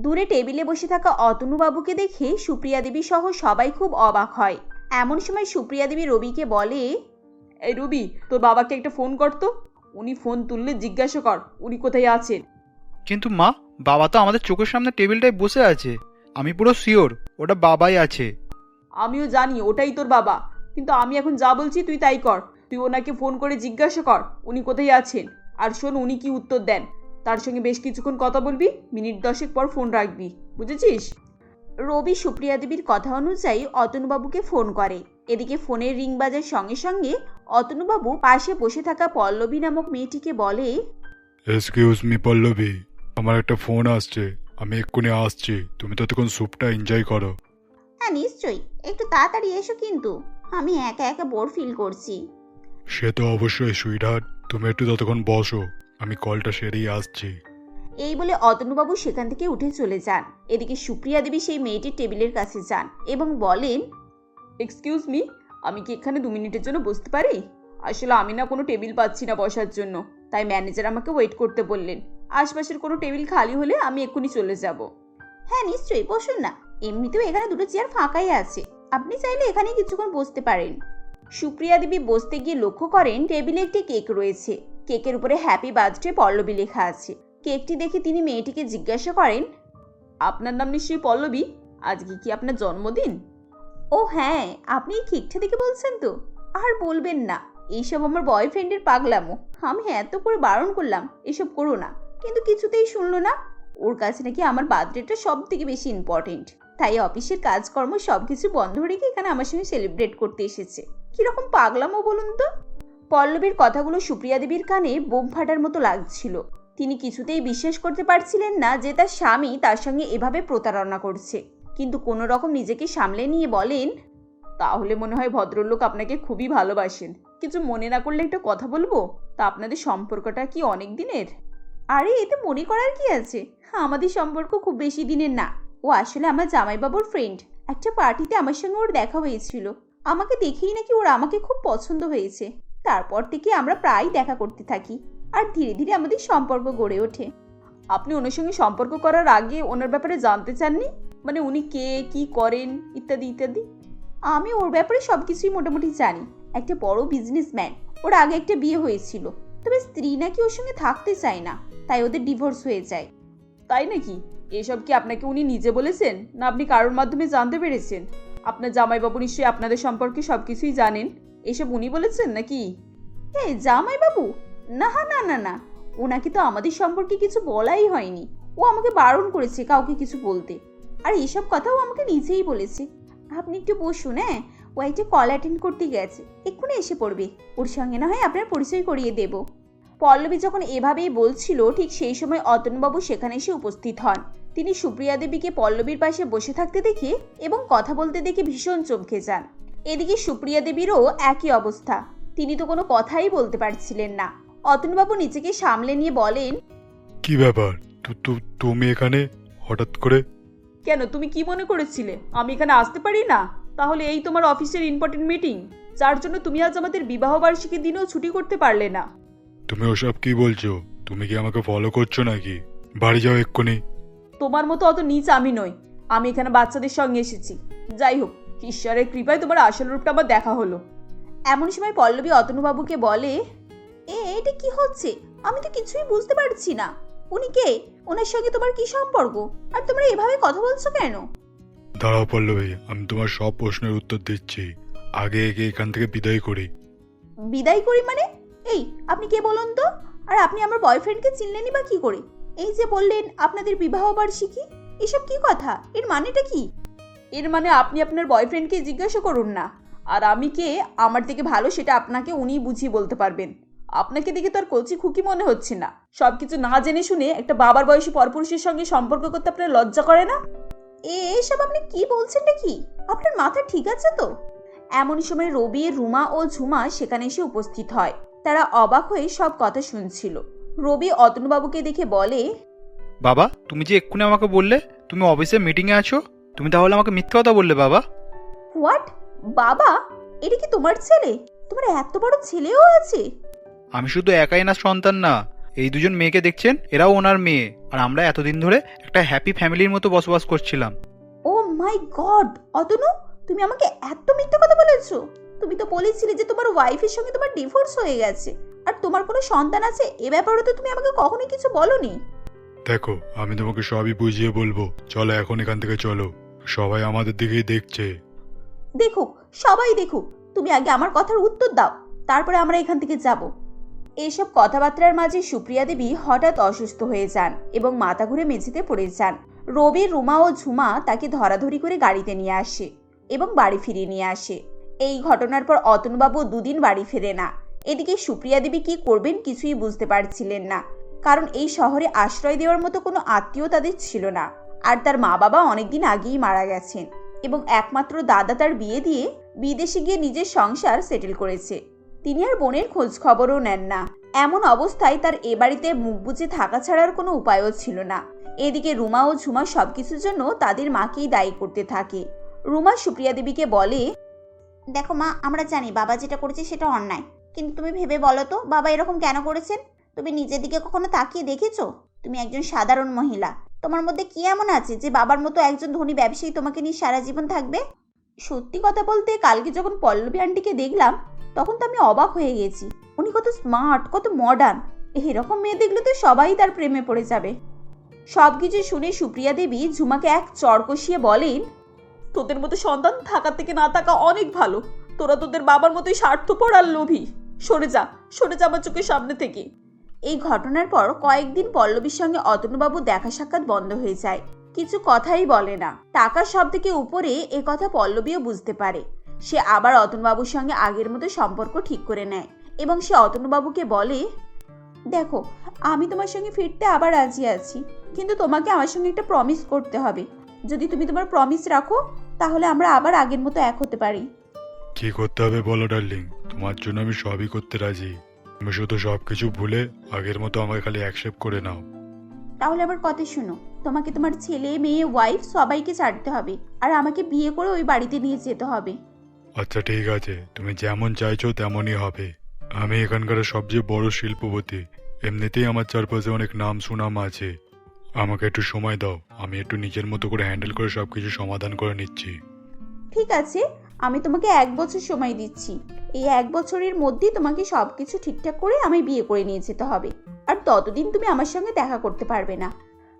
দূরে টেবিলে বসে থাকা অতনুবাবুকে দেখে সুপ্রিয়া দেবী সহ সবাই খুব অবাক হয়। এমন সময় সুপ্রিয়া দেবী রবিকে বলে, এই রবি, তোর বাবাকে একটা ফোন করতো। উনি ফোন তুললে জিজ্ঞাসা কর উনি কোথায় আছেন। কিন্তু মা, বাবা তো আমাদের চোখের সামনে টেবিলটায় বসে আছে। আমি পুরো শিওর ওটা বাবাই আছে। আমিও জানি ওটাই তোর বাবা, কিন্তু আমি এখন যা বলছি তুই তাই কর। তুই ওনাকে ফোন করে জিজ্ঞাসা কর উনি কোথায় আছেন, আর শোন উনি কি উত্তর দেন। তার সঙ্গে বেশ কিছুক্ষণ কথা বলবি, মিনিট 10 পর ফোন রাখবি, বুঝেছিস? রবি সুপ্রিয়া দেবীর কথা অনুযায়ী অতনুবাবুকে ফোন করে। এদিকে ফোনের রিং বাজার সঙ্গে সঙ্গে অতনুবাবু পাশে বসে থাকা পল্লবী নামক মেয়েটিকে বলে, এক্সকিউজ মি পল্লবী, আমার একটা ফোন আসছে, আমি এক্ষুনি আসছি, তুমি ততক্ষণ স্যুপটা এনজয় করো। হ্যাঁ নিশ্চয়ই, একটু তাড়াতাড়ি এসো কিন্তু, আমি একা একা বোর ফিল করছি। সে তো অবশ্যই সুইটহার্ট, তুমি একটু ততক্ষণ বসো, আমি কলটা সেরেই আসছি। এই বলে অতনুবাবু সেখান থেকে উঠে চলে যান। এদিকে সুপ্রিয়া দেবী সেই মেয়েটির টেবিলের কাছে যান এবং বলেন, এক্সকিউজ মি, আমি কি এখানে 2 মিনিটের জন্য বসতে পারি? আসলে আমি না কোনো টেবিল পাচ্ছি না বসার জন্য, তাই ম্যানেজার আমাকে ওয়েট করতে বললেন। আশপাশের কোনো টেবিল খালি হলে আমি এক্ষুনি চলে যাব। হ্যাঁ নিশ্চয়ই, বসুন না, এমনিতেও এখানে দুটো চেয়ার ফাঁকাই আছে, আপনি চাইলে এখানেই কিছুক্ষণ বসতে পারেন। সুপ্রিয়া দেবী বসতে গিয়ে লক্ষ্য করেন টেবিলে একটি কেক রয়েছে। কেকের উপরে হ্যাপি বার্থডে পল্লবী লেখা আছে। কেকটি দেখে তিনি মেয়েটিকে জিজ্ঞাসা করেন, আপনার নাম নিশ্চয়ই পল্লবী? আজকে কি আপনার জন্মদিন? ও হ্যাঁ, আপনি এই কেকটা দেখে বলছেন তো? আর বলবেন না, এইসব আমার বয়ফ্রেন্ডের পাগলামো। আমি এত করে বারণ করলাম এসব করো না, কিন্তু কিছুতেই শুনলো না। ওর কাছে নাকি আমার বার্থডেটা সব থেকে বেশি ইম্পর্টেন্ট, তাই অফিসের কাজকর্ম সবকিছু বন্ধ রেখে এখানে আমার সঙ্গে সেলিব্রেট করতে এসেছে। কিরকম পাগলামো বলুন তো? পল্লবীর কথাগুলো সুপ্রিয়া দেবীর কানে বোম ফাটার মতো লাগছিল। তিনি কিছুতেই বিশ্বাস করতে পারছিলেন না যে তার স্বামী তার সঙ্গে এভাবে প্রতারণা করছে, কিন্তু কোনো রকম নিজেকে সামলে নিয়ে বলেন, তাহলে মনে হয় ভদ্রলোক আপনাকে খুবই ভালোবাসেন। কিছু মনে না করলে একটা কথা বলবো? তা আপনাদের সম্পর্কটা কি অনেক দিনের? আরে এতে মনে করার কি আছে, আমাদের সম্পর্ক খুব বেশি দিনের না। ও আসলে আমার জামাইবাবুর ফ্রেন্ড। একটা পার্টিতে আমার সঙ্গে ওর দেখা হয়েছিল। আমাকে দেখেই নাকি ওর আমাকে খুব পছন্দ হয়েছে। তারপর থেকে আমরা প্রায় দেখা করতে থাকি, আর ধীরে ধীরে আমাদের সম্পর্ক গড়ে ওঠে। আপনি ওনার সঙ্গে সম্পর্ক করার আগে ওনার ব্যাপারে জানতে চাননি? মানে উনি কে, কি করেন, ইত্যাদি ইত্যাদি? আমি ওর ব্যাপারে সবকিছুই মোটামুটি জানি। একটা বড় বিজনেসম্যান। ওর আগে একটা বিয়ে হয়েছিল, তবে স্ত্রী নাকি ওর সঙ্গে থাকতে চায় না, তাই ওদের ডিভোর্স হয়ে যায়। তাই নাকি? এসব কি আপনাকে উনি নিজে বলেছেন, না আপনি কারোর মাধ্যমে জানতে পেরেছেন? আপনার জামাইবাবু নিশ্চয়ই আপনাদের সম্পর্কে সবকিছুই জানেন। এসব উনি বলেছেন নাকি? এই জামাইবাবু? না না না না, ওনাকে তো আমাদের সম্পর্কে কিছু বলাই হয়নি। ও আমাকে বারণ করেছে কাউকে কিছু বলতে, আর এসব কথাও আমাকে নিজেই বলেছে। আপনি একটু বসুন, হ্যাঁ, ও একটা কল অ্যাটেন্ড করতে গেছে, এক্ষুনি এসে পড়বে। ওর সঙ্গে না হয় আপনার পরিচয় করিয়ে দেব। পল্লবী যখন এভাবেই বলছিল, ঠিক সেই সময় অতনুবাবু সেখানে এসে উপস্থিত হন। তিনি সুপ্রিয়া দেবীকে পল্লবীর পাশে বসে থাকতে দেখে এবং কথা বলতে দেখে ভীষণ চমকে যান। এদিকে সুপ্রিয়া দেবীরও একই অবস্থা, তিনি তো কোনো কথাই বলতে পারছিলেন না। অতনুবাবু নিজেকে সামলে নিয়ে বলেন, কি ব্যাপার, তুমি এখানে হঠাৎ করে? কেন, তুমি কি মনে করেছিলে আমি এখানে আসতে পারি না? তাহলে এই তোমার অফিসের ইম্পর্টেন্ট মিটিং, যার জন্য তুমি আজ আমাদের বিবাহ বার্ষিকীর দিনেও ছুটি করতে পারলে না। তুমি ওসব কি বলছো? তুমি কি আমাকে ফলো করছো নাকি? বাড়ি যাও এক্ষুনি। তোমার মতো অত নীচ আমি নই। আমি এখানে বাচ্চাদের সঙ্গে এসেছি। যাই হোক, ঈশ্বরের কৃপায় তোমার আসল রূপটা আমার দেখা হলো। এমন সময় পল্লবী অতনুবাবুকে বলে, এটা কি হচ্ছে? আমি তো কিছুই বুঝতে পারছি না। উনি কে? ওনার সঙ্গে তোমার কি সম্পর্ক? আর তোমরা এভাবে কথা বলছো কেন? দাঁড়াও পল্লবী, আমি তোমার সব প্রশ্নের উত্তর দিচ্ছি। আগে একে এখান থেকে বিদায় করি। বিদায় করি মানে? এই আপনি কে বলুন তো? আর আপনি আমার বয়ফ্রেন্ডকে চিনলেনই বা কি করে? এই যে বললেন আপনাদের বিবাহ বার্ষিকী, এসব কি কথা? এর মানেটা কি? এর মানে আপনি আপনার বয়ফ্রেন্ডকে জিজ্ঞাসা করুন না। আর আমি কে, আমার থেকে ভালো সেটা আপনাকে উনিই বুঝিয়ে বলতে পারবেন। আপনাকে দেখে তো আর কচি খুকি মনে হচ্ছে না। সবকিছু না জেনে শুনে একটা বাবার বয়সী পরপুরুষের সঙ্গে সম্পর্ক করতে আপনার লজ্জা করে না? এসব আপনি কি বলছেন নাকি? আপনার মাথা ঠিক আছে তো? এমন সময় রবি, রুমা ও ঝুমা সেখানে এসে উপস্থিত হয়। তারা অবাক হয়ে সব কথা শুনছিল। রবি অতনুবাবুকে দেখে বলে, বাবা, তুমি যে এক্ষুনি আমাকে বললে তুমি অফিসে মিটিংয়ে আছো, তুমি তাহলে আমাকে মিথ্যে কথা বললে বাবা? হোয়াট? বাবা? এটা কি তোমার ছেলে? তোমার এত বড় ছেলেও আছে? আমি শুধু একাই না সন্তান না, এই দুজন মেয়েকে দেখছেন, এরাও ওনার মেয়ে। আর আমরা এতদিন ধরে একটা হ্যাপি ফ্যামিলির মতো বসবাস করছিলাম। ও মাই গড, অতনু, তুমি আমাকে এত মিথ্যা কথা বলেছো? তুমি তো বলেছিলে যে তোমার ওয়াইফের সঙ্গে তোমার ডিভোর্স হয়ে গেছে আর তোমার কোনো সন্তান আছে। এ ব্যাপারে তো তুমি আমাকে কখনোই কিছু বলোনি। দেখো, আমি তোমাকে সবই বুঝিয়ে বলবো। চলো এখন এখান থেকে চলো, সবাই আমাদের দিকেই দেখছে। দেখুক, সবাই দেখুক, তুমি আগে আমার কথার উত্তর দাও, তারপরে আমরা এখান থেকে যাব। এইসব কথাবার্তার মাঝে সুপ্রিয়া দেবী হঠাৎ অসুস্থ হয়ে যান এবং মাথা ঘুরে মেঝেতে পড়ে যান। রবি, রুমা ও ঝুমা তাকে ধরাধরি করে গাড়িতে নিয়ে আসে এবং বাড়ি ফিরিয়ে নিয়ে আসে। এই ঘটনার পর অতনুবাবু দুদিন বাড়ি ফেরে না। এদিকে সুপ্রিয়া দেবী কি করবেন কিছুই বুঝতে পারছিলেন না, কারণ এই শহরে আশ্রয় দেওয়ার মতো কোনো আত্মীয় তাদের ছিল না। আর তার মা বাবা অনেকদিন আগেই মারা গেছেন এবং একমাত্র দাদা তার বিয়ে দিয়ে বিদেশে গিয়ে নিজের সংসার সেটেল করেছে। তিনি আর বোনের খোঁজ খবরও নেন না। এমন অবস্থায় তার এ বাড়িতে মুখ বুজে থাকা ছাড়ার কোনো উপায়ও ছিল না। এদিকে রুমা ও ঝুমা সবকিছুর জন্য তাদের মাকেই দায়ী করতে থাকে। রুমা সুপ্রিয়া দেবীকে বলে, দেখো মা, আমরা জানি বাবা যেটা করেছে সেটা অন্যায়, কিন্তু তুমি ভেবে বলো তো বাবা এরকম কেন করেছেন? তুমি নিজের দিকে কখনো তাকিয়ে দেখেছো? তুমি একজন সাধারণ মহিলা, তোমার মধ্যে কি এমন আছে যে বাবার মতো একজন ধনী ব্যবসায়ী তোমাকে নিয়ে সারা জীবন থাকবে? সত্যি কথা বলতে, কালকে যখন পল্লবী আন্টিকে দেখলাম তখন তো আমি অবাক হয়ে গেছি। উনি কত স্মার্ট, কত মডার্ন। এরকম মেয়ে দেখলে তো সবাই তার প্রেমে পড়ে যাবে। সবকিছু শুনে সুপ্রিয়া দেবী ঝুমাকে এক চড় কষিয়ে বলেন, তোদের মতো সন্তান থাকার থেকে না থাকা অনেক ভালো। তোরা তোদের বাবার মতোই স্বার্থপর আর লোভী। সরে যা, সরে যা আমার চোখের সামনে থেকে। এই ঘটনার পর কয়েকদিন পল্লবীর সঙ্গে অতনুবাবু দেখা সাক্ষাৎ বন্ধ হয়ে যায়। কিছু কথাই বলে না। টাকার সব থেকে উপরে এ কথা পল্লবীও বুঝতে পারে। সে আবার অতনুবাবুর সঙ্গে আগের মতো সম্পর্ক ঠিক করে নেয় এবং সে অতনুবাবুকে বলে, দেখো, আমি তোমার সঙ্গে ফিরতে আবার রাজি আছি, কিন্তু তোমাকে আমার সঙ্গে একটা প্রমিস করতে হবে। যদি তুমি তোমার প্রমিস রাখো তাহলে আমরা আবার আগের মতো এক হতে পারি। কি করতে হবে বলো ডার্লিং, তোমার জন্য আমি সবই করতে রাজি। তুমি শুধু সবকিছু ভুলে আগের মতো আমাকে খালি অ্যাকসেপ্ট করে নাও। তাহলে আমার কথা শুনো, তোমাকে তোমার ছেলে, মেয়ে, ওয়াইফ সবাইকে ছাড়তে হবে আর আমাকে বিয়ে করে ওই বাড়িতে নিয়ে যেতে হবে। আচ্ছা ঠিক আছে, তুমি যেমন চাইছো তেমনই হবে। আমি এখানকার সবচেয়ে বড় শিল্পপতি, এমনিতেই আমার চারপাশে অনেক নাম সুনাম আছে। আমাকে একটু সময় দাও, আমি একটু নিজের মতো করে হ্যান্ডেল করে সবকিছু সমাধান করে নিচ্ছি। ঠিক আছে, আমি তোমাকে 1 বছর সময় দিচ্ছি। এই 1 বছরের মধ্যেই তোমাকে সবকিছু ঠিকঠাক করে আমি বিয়ে করে নিয়ে যেতে হবে, আর ততদিন তুমি আমার সঙ্গে দেখা করতে পারবে না।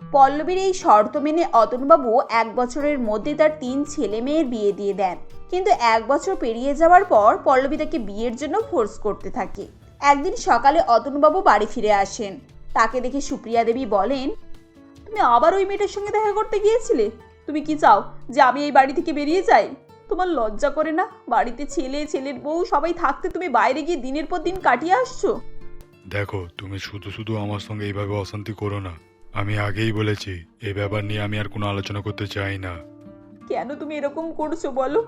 পল্লবীর এই শর্ত মেনে অতনুবাবু 1 বছরের মধ্যে তার 3 ছেলে মেয়ের বিয়ে দিয়ে দেন। কিন্তু 1 বছর পেরিয়ে যাওয়ার পর পল্লবী তাকে বিয়ের জন্য ফোর্স করতে থাকে। একদিন সকালে অতনুবাবু বাড়ি ফিরে আসেন। তাকে দেখে সুপ্রিয়া দেবী বলেন, তুমি আবার ওই মেয়েটার সঙ্গে দেখা করতে গিয়েছিলে? তুমি কি চাও যে আমি এই বাড়ি থেকে বেরিয়ে যাই? তোমার লজ্জা করে না? বাড়িতে ছেলে, ছেলের বউ সবাই থাকতে তুমি বাইরে গিয়ে দিনের পর দিন কাটিয়ে আসছো। দেখো, তুমি শুধু শুধু আমার সঙ্গে এইভাবে অশান্তি করো না। আমি আগেই বলেছি, এই ব্যাপার নিয়ে আমি আর কোনো আলোচনা করতে চাই না। কেন তুমি এরকম করছো বলো?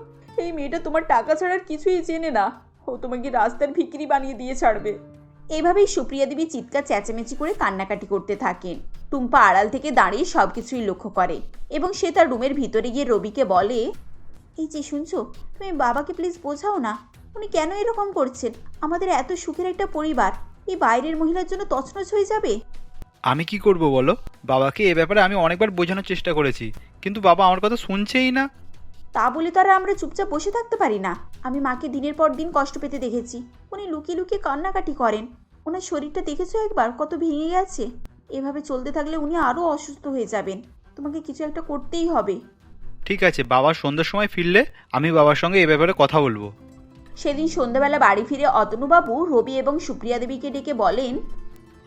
এই মেয়েটা তোমার টাকা ছাড়ার কিছুই চেনে না। ও তোমাকে রাস্তার ভিখিরি বানিয়ে দিয়ে ছাড়বে। এভাবেই সুপ্রিয়া দেবী চিৎকার চেঁচামেচি করে কান্নাকাটি করতে থাকেন। টুম্পা আড়াল থেকে দাঁড়িয়ে সবকিছুই লক্ষ্য করে এবং সে তার রুমের ভিতরে গিয়ে রবিকে বলে, এই যে শুনছো, তুমি বাবাকে প্লিজ বোঝাও না, উনি কেন এরকম করছেন? আমাদের এত সুখের একটা পরিবার এই বাইরের মহিলার জন্য তছনছ হয়ে যাবে। আমি কি করব বলো? বাবাকে এ ব্যাপারে আমি অনেকবার বোঝানোর চেষ্টা করেছি, কিন্তু বাবা আমার কথা শুনছেই না। তা বলে তো আর আমরা চুপচাপ বসে থাকতে পারি না। আমি মাকে দিনের পর দিন কষ্ট পেতে দেখেছি। উনি লুকিয়ে লুকিয়ে কান্নাকাটি করেন। ওনার শরীরটা দেখেছো একবার, কত ভেঙে গেছে। এভাবে চলতে থাকলে উনি আরও অসুস্থ হয়ে যাবেন। তোমাকে কিছু একটা করতেই হবে। ঠিক আছে, বাবা সন্ধ্যার সময় ফিরলে আমি বাবার সঙ্গে এ ব্যাপারে কথা বলবো। সেদিন সন্ধ্যাবেলা বাড়ি ফিরে অতনুবাবু রবি এবং সুপ্রিয়া দেবীকে ডেকে বলেন,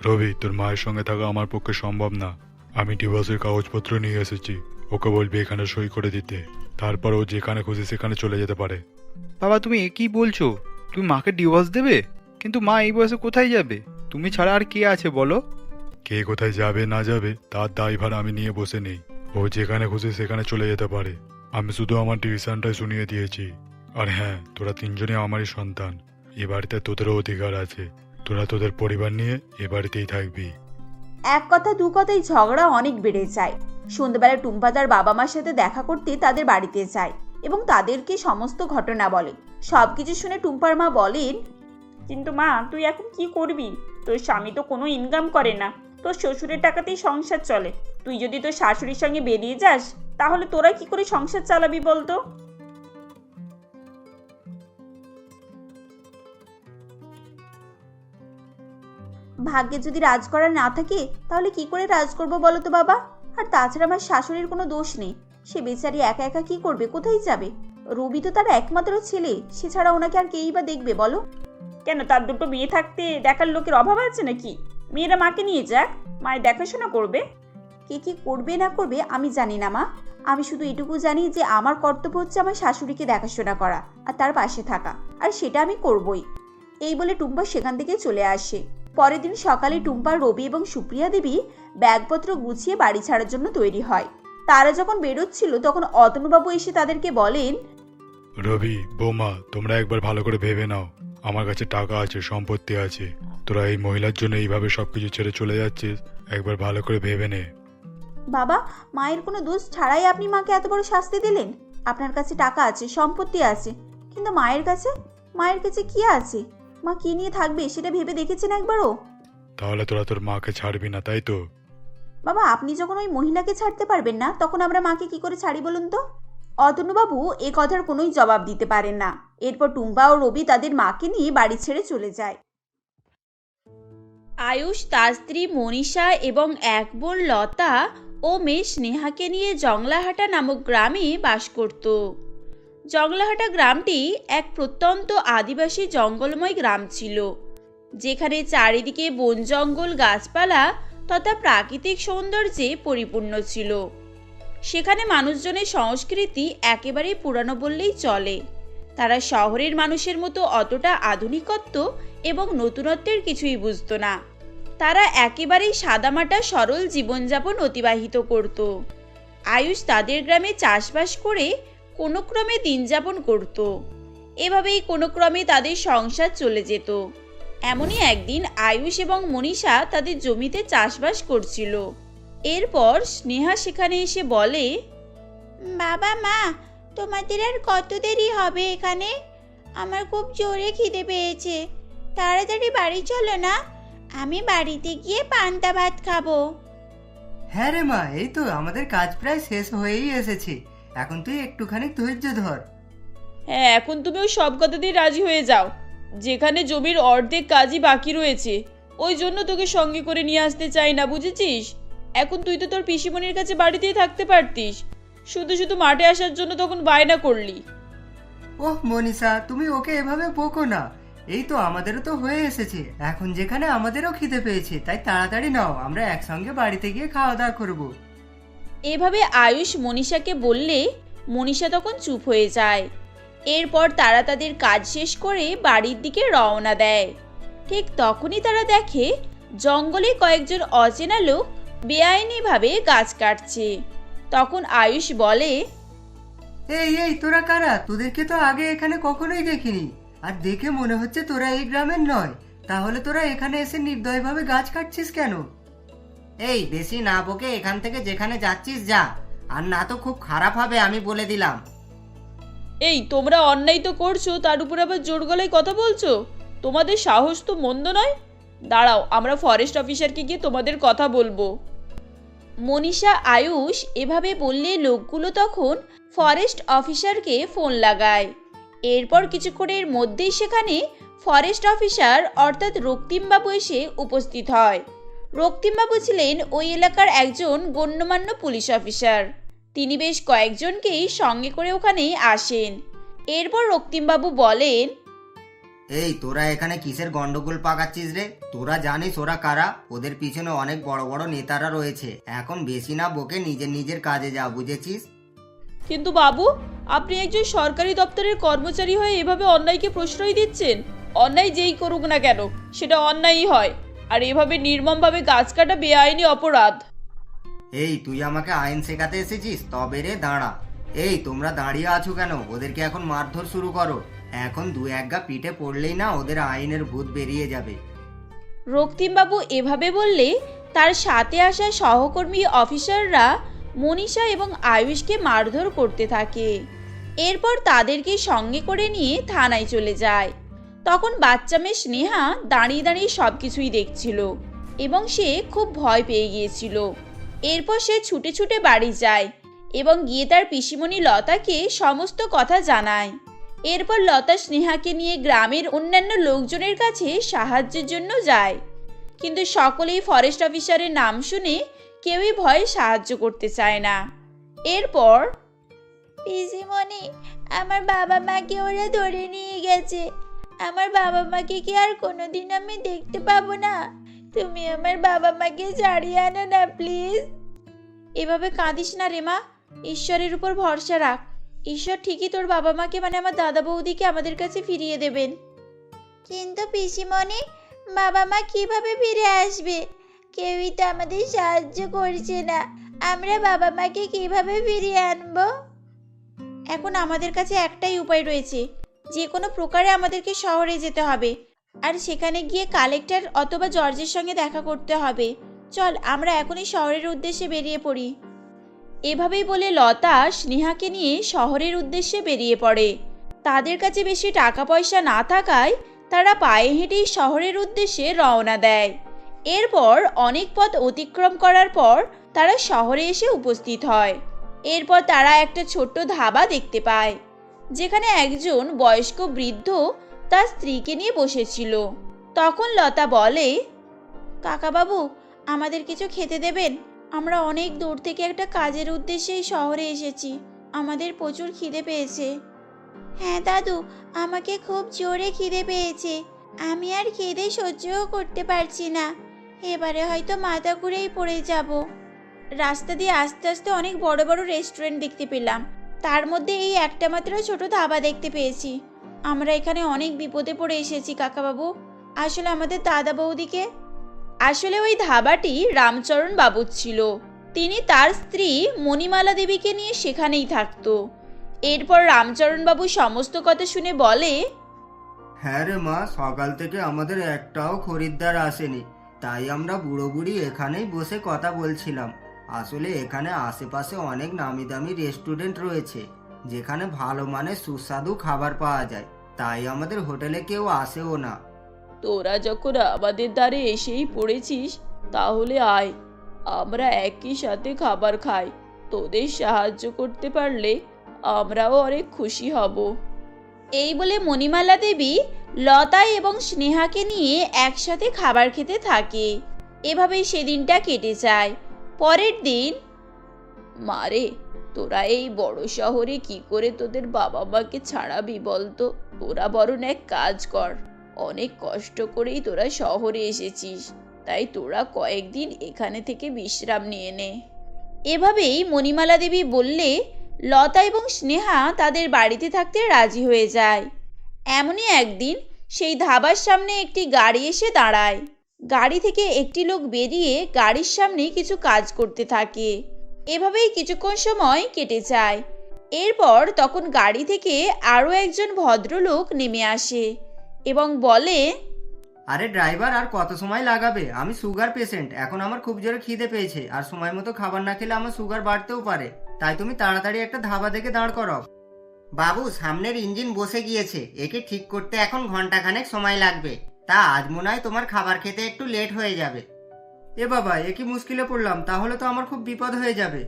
রবি, তোর মায়ের সঙ্গে থাকা আমার পক্ষে সম্ভব না। আমি ডিভোর্সের কাগজপত্র নিয়ে এসেছি, ওকে বলবি এখানে সই করে দিতে। তারপর ও যেখানে খুশি সেখানে চলে যেতে পারে। বাবা, তুমি এ কি বলছো? তুমি মাকে ডিভোর্স দেবে? কিন্তু মা এই বয়সে কোথায় যাবে? তুমি ছাড়া আর কে আছে বলো? কে কোথায় যাবে না যাবে তার দায়ভার আমি নিয়ে বসে নেই। ও যেখানে খুশি সেখানে চলে যেতে পারে। আমি শুধু আমার ডিসিশনটাই শুনিয়ে দিয়েছি। আর হ্যাঁ, তোরা তিনজনে আমারই সন্তান। এ বাড়িতে তোদেরও অধিকার আছে। তোরা তোদের পরিবার নিয়ে এ বাড়িতেই থাকবি। এক কথা দু কথাই ঝগড়া অনেক বেড়ে যায়। সন্ধ্যাবেলা টুম্পা তার বাবা মার সাথে দেখা করতে তাদের বাড়িতে যায় এবং তাদেরকে সমস্ত ঘটনা বলে। সবকিছু শুনে টুম্পার মা বলেন, কিন্তু মা, তুই এখন কি করবি? তোর স্বামী তো কোনো ইনকাম করে না। তোর শ্বশুরের টাকাতেই সংসার চলে। তুই যদি তোর শাশুড়ির সঙ্গে বেরিয়ে যাস তাহলে তোরা কি করে সংসার চালাবি বলতো? ভাগ্যে যদি রাজ করার না থাকে তাহলে কি করে রাজ করব বলো তো বাবা? আর তাছাড়া আমার শাশুড়ির কোনো দোষ নেই। সে বেচারি একা একা কি করবে, কোথায় যাবে? রবি তো তার একমাত্র ছেলে, সে ছাড়া ওনাকে আর কেই বা দেখবে বলো? কেন, তার দুটো মেয়ে থাকতে দেখার লোকের অভাব আছে নাকি? মেয়েরা মাকে নিয়ে যাক, মায়ের দেখাশোনা করবে। কে কি করবে না করবে আমি জানি না মা। আমি শুধু এটুকু জানি যে আমার কর্তব্য হচ্ছে আমার শাশুড়িকে দেখাশোনা করা আর তার পাশে থাকা, আর সেটা আমি করবই। এই বলে টুম্পা সেখান থেকে চলে আসে। পরের দিন সকালে টুম্পা, রবি এবং সুপ্রিয়া দেবী ব্যাগপত্র গুছিয়ে বাড়ি ছাড়ার জন্য তৈরি হয়। তারা যখন বেরোচ্ছিল তখন অতনুবাবু এসে তাদেরকে বলেন, রবি, বৌমা, তোমরা একবার ভালো করে ভেবে নাও। আমার কাছে টাকা আছে, সম্পত্তি আছে। তোরা এই মহিলার জন্য এইভাবে সবকিছু ছেড়ে চলে যাচ্ছিস, একবার ভালো করে ভেবে নে। বাবা, মায়ের কোনো দোষ ছাড়াই আপনি মাকে এত বড় শাস্তি দিলেন? আপনার কাছে টাকা আছে, সম্পত্তি আছে, কিন্তু মায়ের কাছে কি আছে? মা কি নিয়ে থাকবে সেটা ভেবে দেখেছেন একবারও? তাহলে তোরা তোর মাকে ছাড়বি না, তাই তো? বাবা, আপনি যখন ওই মহিলাকে ছাড়তে পারবেন না তখন আমরা মাকে কি করে ছাড়ি বলুন তো? অতনুবাবু এ কথার কোনোই জবাব দিতে পারেন না। এরপর টুম্পা ও রবি তাদের মাকে নিয়ে বাড়ি ছেড়ে চলে যায়। আয়ুষ তার স্ত্রী মনীষা এবং এক বোন লতা ও মেয়ে স্নেহাকে নিয়ে জংলাহাটা নামক গ্রামে বাস করত। জংলাহাটা গ্রামটি এক প্রত্যন্ত আদিবাসী জঙ্গলময় গ্রাম ছিল, যেখানে চারিদিকে বন জঙ্গল, গাছপালা তথা প্রাকৃতিক সৌন্দর্যে পরিপূর্ণ ছিল। সেখানে মানুষজনের সংস্কৃতি একেবারেই পুরানো বললেই চলে। তারা শহরের মানুষের মতো অতটা আধুনিকত্ব এবং নতুনত্বের কিছুই বুঝত না। তারা একেবারেই সাদামাটা সরল জীবনযাপন অতিবাহিত করত। আয়ুষ তাদের গ্রামে চাষবাস করে কোনো ক্রমে দিন যাপন করত। এভাবেই কোনো ক্রমে তাদের সংসার চলে যেত। এমনই একদিন আয়ুষ এবং মনীষা তাদের জমিতে চাষবাস করছিল। এরপর স্নেহা সেখানে এসে বলে, বাবা, মা, তোমাদের আর কত দেরি হবে এখানে? আমার খুব জোরে খিদে পেয়েছে, তাড়াতাড়ি বাড়ি চলো না, আমি বাড়িতে গিয়ে পান্তা ভাত খাবো। হ্যাঁ রে মা, এই তো আমাদের কাজ প্রায় শেষ হয়েই এসেছে। এখন তুই একটুখানি ধৈর্য ধর। হ্যাঁ, এখন তুমি ওই সব কথাতেই রাজি হয়ে যাও। যেখানে জমির অর্ধেক কাজই বাকি রয়েছে, ওই জন্য তোকে সঙ্গে করে নিয়ে আসতে চাই না, বুঝেছিস? এখন তুই তো তোর পিসিমণির কাছে বাড়িতেই থাকতে পারতিস, শুধু শুধু মাঠে আসার জন্য তখন বায়না করলি। ওহ মনীষা, তুমি ওকে এভাবে বকো না। এই তো আমাদেরও তো হয়ে এসেছে, এখন যেখানে আমাদেরও খিদে পেয়েছে, তাই তাড়াতাড়ি নাও, আমরা একসঙ্গে বাড়িতে গিয়ে খাওয়া দাওয়া করবো। এভাবে আয়ুষ মনীষাকে বললে মনীষা তখন চুপ হয়ে যায়। এরপর তারা তাদের কাজ শেষ করে বাড়ির দিকে রওনা দেয়। ঠিক তখনই তারা দেখে জঙ্গলে কয়েকজন অচেনা লোক বেআইনিভাবে গাছ কাটছে। তখন আয়ুষ বলে, এই এই তোরা কারা? তোদেরকে তো আগে এখানে কখনোই দেখিনি, আর দেখে মনে হচ্ছে তোরা এই গ্রামের নয়। তাহলে তোরা এখানে এসে নির্দয়ভাবে গাছ কাটছিস কেন? এই বেশি না বকে এখান থেকে যেখানে যাচ্ছিস যা, আর না তো খুব খারাপ হবে আমি বলে দিলাম। এই, তোমরা অন্যায় তো করছো, তার উপর আবার জোর গলায় কথা বলছো। তোমাদের সাহস তো মন্দ নয়। দাঁড়াও, আমরা ফরেস্ট অফিসারকে গিয়ে তোমাদের কথা বলবো। মনীষা আয়ুষ এভাবে বললে লোকগুলো তখন ফরেস্ট অফিসারকে ফোন লাগায়। এরপর কিছুক্ষণের মধ্যেই সেখানে ফরেস্ট অফিসার অর্থাৎ রক্তিমবাবু এসে উপস্থিত হয়। রক্তিমবাবু ছিলেন ওই এলাকার একজন গণ্যমান্য পুলিশ অফিসার। তিনি বেশ কয়েকজনকেই সঙ্গে করে ওখানে আসেন। এরপর রক্তিমবাবু বলেন, এই তোরা এখানে কিসের গন্ডগোল পাকাচ্ছিস রে? তোরা জানিস ওরা কারা? ওদের পিছনে অনেক বড় বড় নেতারা রয়েছে। এখন বেশি না বকে নিজের নিজের কাজে যা, বুঝেছিস? কিন্তু বাবু, আপনি একজন সরকারি দপ্তরের কর্মচারী হয়ে এভাবে অন্যায়কে প্রশ্রয় দিচ্ছেন। অন্যায় যেই করুক না কেন সেটা অন্যায়ই হয়, আর এভাবে নির্মমভাবে গাছ কাটা বেআইনি অপরাধ। এই তুই আমাকে আইন শেখাতে এসেছিস? তবে রে দাঁড়া। এই তোমরা দাঁড়িয়ে আছো কেন? ওদেরকে এখন মারধর শুরু করো। এখন দু এক গা পিঠে পড়লেই না ওদের আইনের ভূত বেরিয়ে যাবে। রক্তিমবাবু এভাবে বললে তার সাথে আসা সহকর্মী অফিসাররা মনীষা এবং আয়ুষকে মারধর করতে থাকে। এরপর তাদেরকে সঙ্গে করে নিয়ে থানায় চলে যায়। তখন বাচ্চা মেয়ে স্নেহা দাঁড়িয়ে দাঁড়িয়ে সব কিছুই দেখছিল। এবং সে খুব ভয় পেয়ে গিয়েছিল। এরপর সে ছুটে ছুটে বাড়ি যায় এবং গিয়ে তার পিসিমণি লতাকে সমস্ত কথা জানায়। এরপর লতা স্নেহাকে নিয়ে গ্রামের অন্যান্য লোকজনের কাছে সাহায্যের জন্য যায়, কিন্তু সকলেই ফরেস্ট অফিসারের নাম শুনে কেউই ভয়ে সাহায্য করতে চায় না। এরপর পিসিমণি, আমার বাবা মাকে ওরা ধরে নিয়ে গেছে। আমার বাবা মাকে কি আর কোনোদিন আমি দেখতে পাবো না? তুমি আমার বাবা মাকে ছাড়িয়ে আনো না প্লিজ। এভাবে কাঁদিস না রে মা, ঈশ্বরের উপর ভরসা রাখ। ঈশ্বর ঠিকই তোর বাবা মাকে মানে আমার দাদা বৌদিকে আমাদের কাছে ফিরিয়ে দেবেন। কিন্তু পিসিমণি, বাবা মা কিভাবে ফিরে আসবে? কেউই তো আমাদের সাহায্য করছে না। আমরা বাবা মাকে কিভাবে ফিরিয়ে আনবো? এখন আমাদের কাছে একটাই উপায় রয়েছে, যে কোনো প্রকারে আমাদেরকে শহরে যেতে হবে আর সেখানে গিয়ে কালেক্টর অথবা জর্জের সঙ্গে দেখা করতে হবে। চল আমরা এখনই শহরের উদ্দেশ্যে বেরিয়ে পড়ি। এভাবেই বলে লতা স্নেহাকে নিয়ে শহরের উদ্দেশ্যে বেরিয়ে পড়ে। তাদের কাছে বেশি টাকা পয়সা না থাকায় তারা পায়ে হেঁটেই শহরের উদ্দেশ্যে রওনা দেয়। এরপর অনেক পথ অতিক্রম করার পর তারা শহরে এসে উপস্থিত হয়। এরপর তারা একটা ছোট্ট ধাবা দেখতে পায়, যেখানে একজন বয়স্ক বৃদ্ধ তার স্ত্রীকে নিয়ে বসেছিল। তখন লতা বলে, কাকাবাবু, আমাদের কিছু খেতে দেবেন? আমরা অনেক দূর থেকে একটা কাজের উদ্দেশ্যে এই শহরে এসেছি, আমাদের প্রচুর খিদে পেয়েছে। হ্যাঁ দাদু, আমাকে খুব জোরে খিদে পেয়েছে। আমি আর খিদে সহ্যও করতে পারছি না। এবারে হয়তো মাথা ঘুরেই পড়ে যাব। রাস্তা দিয়ে আস্তে আস্তে অনেক বড় বড় রেস্টুরেন্ট দেখতে পেলাম, তার মধ্যে এই একটা মাত্র ছোট ধাবা দেখতে পেয়েছি। আমরা এখানে অনেক বিপদে পড়ে এসেছি কাকাবাবু। আসলে আমাদের দাদা বৌদিকে, আসলে ওই ধাবাটি রামচরণ বাবুর ছিল। তিনি তার স্ত্রী মণিমালা দেবীকে নিয়ে সেখানেই থাকতো। এরপর রামচরণ বাবু সমস্ত কথা শুনে বলে, হ্যাঁ রে মা, সকাল থেকে আমাদের একটাও খরিদ্দার আসেনি, তাই আমরা বুড়ো বুড়ি এখানেই বসে কথা বলছিলাম। আসলে এখানে আশেপাশে অনেক নামি দামি রেস্টুরেন্ট রয়েছে, যেখানে ভালো মানের সুস্বাদু খাবার পাওয়া যায়, তাই আমাদের হোটেলে কেউ আসেও না। তোরা যখন আমাদের দ্বারে এসেই পড়েছিস, তাহলে আয়, আমরা একই সাথে খাবার খাই। তোদের সাহায্য করতে পারলে আমরাও অনেক খুশি হব। এই বলে মণিমালা দেবী লতা এবং স্নেহাকে নিয়ে একসাথে খাবার খেতে থাকে। এভাবেই সেদিনটা কেটে যায়। পরের দিন, মারে, তোরা এই বড় শহরে কি করে তোদের বাবা মাকে ছাড়াবি বলতো? তোরা বরং এক কাজ কর, অনেক কষ্ট করেই তোরা শহরে এসেছিস, তাই তোরা কয়েকদিন এখানে থেকে বিশ্রাম নিয়ে নে। এভাবেই মণিমালা দেবী বললে লতা এবং স্নেহা তাদের বাড়িতে থাকতে রাজি হয়ে যায়। এমনই একদিন সেই ধাবার সামনে একটি গাড়ি এসে দাঁড়ায়। গাড়ি থেকে একটি লোক বেরিয়ে গাড়ির সামনে কিছু কাজ করতে থাকে। এভাবেই কিছুক্ষণ সময় কেটে যায়। এরপর তখন গাড়ি থেকে আরও একজন ভদ্রলোক নেমে আসে এবং বলে, আরে ড্রাইভার, আর কত সময় লাগাবে? আমি সুগার পেশেন্ট, এখন আমার খুব জোরে খিদে পেয়েছে, আর সময় মতো খাবার না খেলে আমার সুগার বাড়তেও পারে, তাই তুমি তাড়াতাড়ি একটা ধাবা দেখে দাঁড় করাও। বাবু, সামনের ইঞ্জিন বসে গিয়েছে, একে ঠিক করতে এখন ঘন্টাখানেক সময় লাগবে, তা আজ মনে হয় তোমার খাবার খেতে একটু লেট হয়ে যাবে। এ বাবা, এ কি মুশকিলে পড়লাম, তাহলে তো আমার খুব বিপদ হয়ে যাবে।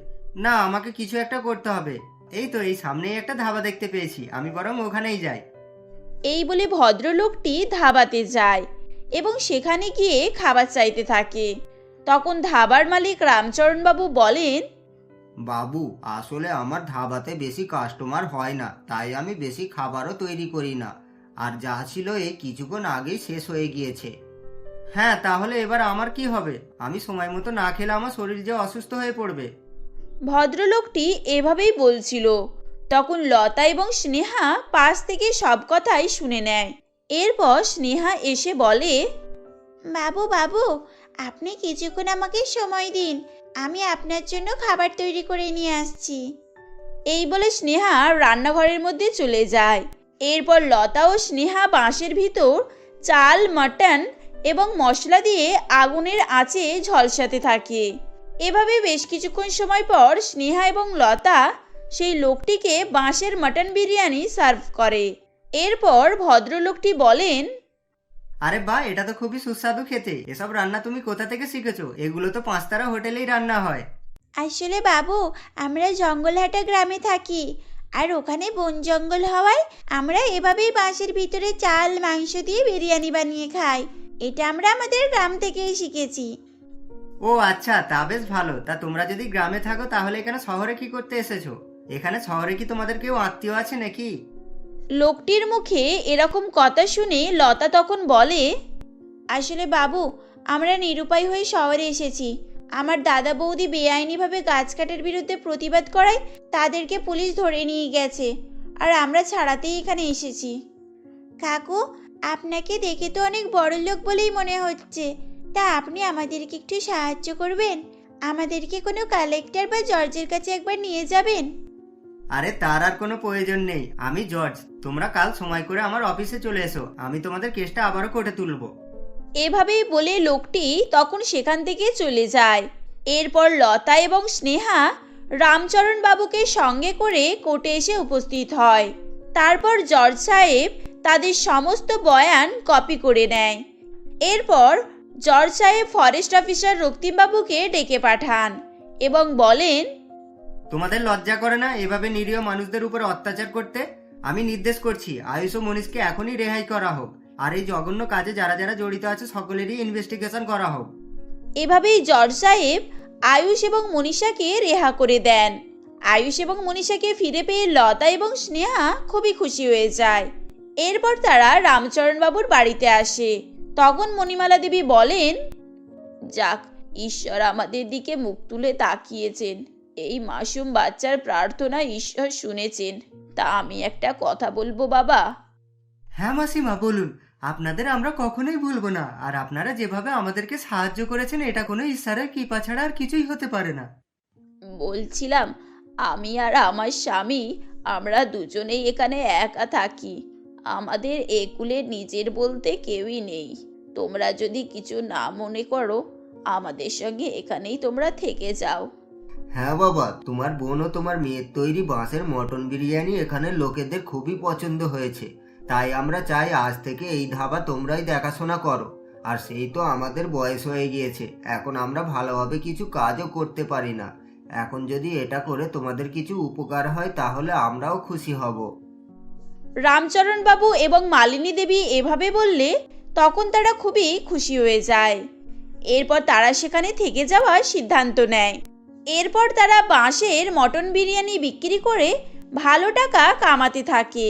না, আমাকে কিছু একটা করতে হবে। এই তো, এই সামনেই একটা ধাবা দেখতে পেয়েছি, আমি বরং ওখানেই যাই। এই বলে ভদ্রলোকটি ধাবাতে যায় এবং সেখানে গিয়ে খাবার চাইতে থাকে। তখন ধাবার মালিক রামচরণবাবু বলেন, বাবু, আসলে আমার ধাবাতে বেশি কাস্টমার হয় না, তাই আমি বেশি খাবারও তৈরি করি না, আর যা ছিল এই কিছুক্ষণ আগেই শেষ হয়ে গিয়েছে। হ্যাঁ, তাহলে এবার আমার কি হবে? আমি সময় মতো না খেলে আমার শরীর যে অসুস্থ হয়ে পড়বে। ভদ্রলোকটি এভাবেই বলছিল। তখন লতা এবং স্নেহা পাশ থেকে সব কথাই শুনে নেয়। এরপর স্নেহা এসে বলে, বাবু বাবু, আপনি কিছুক্ষণ আমাকে সময় দিন, আমি আপনার জন্য খাবার তৈরি করে নিয়ে আসছি। এই বলে স্নেহা রান্নাঘরের মধ্যে চলে যায়। এরপর লতা ও স্নেহা বাঁশের ভিতর চাল, মাটন এবং মশলা দিয়ে আগুনের আঁচে ঝলসাতে থাকে। এভাবে বেশ কিছুক্ষণ সময় পর স্নেহা এবং লতা সেই লোকটিকে বাঁশের মাটন বিরিয়ানি সার্ভ করে। এরপর ভদ্রলোকটি বলেন, আরে বাহ, এটা তো খুবই সুস্বাদু খেতে। এসব রান্না তুমি কোথা থেকে শিখেছো? এগুলো তো 5 তারা হোটেলেই রান্না হয়। আসলে বাবু, আমরা জঙ্গলহাটা গ্রামে থাকি, আর ওখানে বন জঙ্গল হওয়ায় আমরা এভাবেই বাঁশের ভিতরে চাল মাংস দিয়ে বিরিয়ানি বানিয়ে খাই। এটা আমরা আমাদের গ্রাম থেকেই শিখেছি। ও আচ্ছা, তা বেশ ভালো। তা তোমরা যদি গ্রামে থাকো তাহলে এখানে শহরে কি করতে এসেছো? এখানে শহরে কি তোমাদের কেউ আত্মীয় আছে নাকি? লোকটির মুখে এরকম কথা শুনে লতা তখন বলে, আসলে বাবু, আমরা নিরুপায় হয়ে শহরে এসেছি। আমার দাদা বৌদি বেআইনিভাবে গাছ কাটার বিরুদ্ধে প্রতিবাদ করায় তাদেরকে পুলিশ ধরে নিয়ে গেছে, আর আমরা ছাড়াতেই এখানে এসেছি। কাকু, আপনাকে দেখে তো অনেক বড় লোক বলেই মনে হচ্ছে, তা আপনি আমাদেরকে একটু সাহায্য করবেন? আমাদেরকে কোনো কালেক্টর বা জর্জের কাছে একবার নিয়ে যাবেন? আরে তার আর কোনো প্রয়োজন নেই। আমি জর্জ। তোমরা কাল সময় করে আমার অফিসে চলে এসো, আমি তোমাদের কেসটা আবারও কোর্টে তুলবো। এভাবেই বলে লোকটি তখন সেখান থেকে চলে যায়। এরপর লতা এবং স্নেহা রামচরণ বাবুকে সঙ্গে করে কোর্টে এসে উপস্থিত হয়। তারপর জর্জ সাহেব তাদের সমস্ত বয়ান কপি করে নেয়। এরপর জর্জ সাহেব ফরেস্ট অফিসার রক্তিমবাবুকে ডেকে পাঠান এবং বলেন, তোমাদের লজ্জা করে না এভাবে নিরীহ মানুষদের উপর অত্যাচার করতে? আমি নির্দেশ করছি আয়ুষ ও মনীষকে এখনই রেহাই করা হোক, আর এই জঘন্য কাজে যারা যারা জড়িত আছে সকলেরই ইনভেস্টিগেশন করা হোক। এভাবেই জর্জ সাহেব আয়ুষ এবং মনীষাকে রেহা করে দেন। আয়ুষ এবং মনীষাকে ফিরে পেয়ে লতা এবং স্নেহা খুবই খুশি হয়ে যায়। এরপর তারা রামচরণ বাবুর বাড়িতে আসে। তখন মণিমালা দেবী বলেন, যাক, ঈশ্বর আমাদের দিকে মুখ তুলে তাকিয়েছেন। এই মাসুম বাচ্চার প্রার্থনা ঈশ্বর শুনেছেন। তা আমি একটা কথা বলবো বাবা? হ্যাঁ মাসিমা, বলুন। আপনাদের আমরা কখনোই ভুলবো না, আর আপনারা যেভাবে আমাদেরকে সাহায্য করেছেন এটা কোনো ঈশ্বরের কৃপা ছাড়া আর কিছুই হতে পারে না। বলছিলাম, আমি আর আমার স্বামী আমরা দুজনেই এখানে একা থাকি। আমাদের এ কুলে নিজের বলতে কেউই নেই। তোমরা যদি কিছু না মনে করো, আমাদের সঙ্গে এখানেই তোমরা থেকে যাও। হ্যাঁ বাবা, তোমার বোন ও তোমার মেয়ের তৈরি বাঁশের মটন বিরিয়ানি এখানের লোকেদের খুবই পছন্দ হয়েছে। তাই আমরা চাই আজ থেকে এই ধাবা তোমরাই দেখাশোনা করো। আর সেই তো আমাদের বয়স হয়ে গিয়েছে, এখন আমরা ভালোভাবে কিছু কাজও করতে পারি না। এখন যদি এটা করে তোমাদের কিছু উপকার হয় তাহলে আমরাও খুশি হব। রামচরণ বাবু এবং মালিনী দেবী এভাবে বললে তখন তারা খুবই খুশি হয়ে যায়। এরপর তারা সেখানে থেকে যাওয়ার সিদ্ধান্ত নেয়। এরপর তারা বাঁশের মটন বিরিয়ানি বিক্রি করে ভালো টাকা কামাতে থাকে,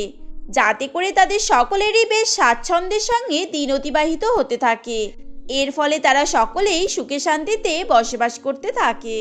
যাতে করে তাদের সকলেরই বেশ স্বাচ্ছন্দ্যের সঙ্গে দিন অতিবাহিত হতে থাকে। এর ফলে তারা সকলেই সুখে শান্তিতে বসবাস করতে থাকে।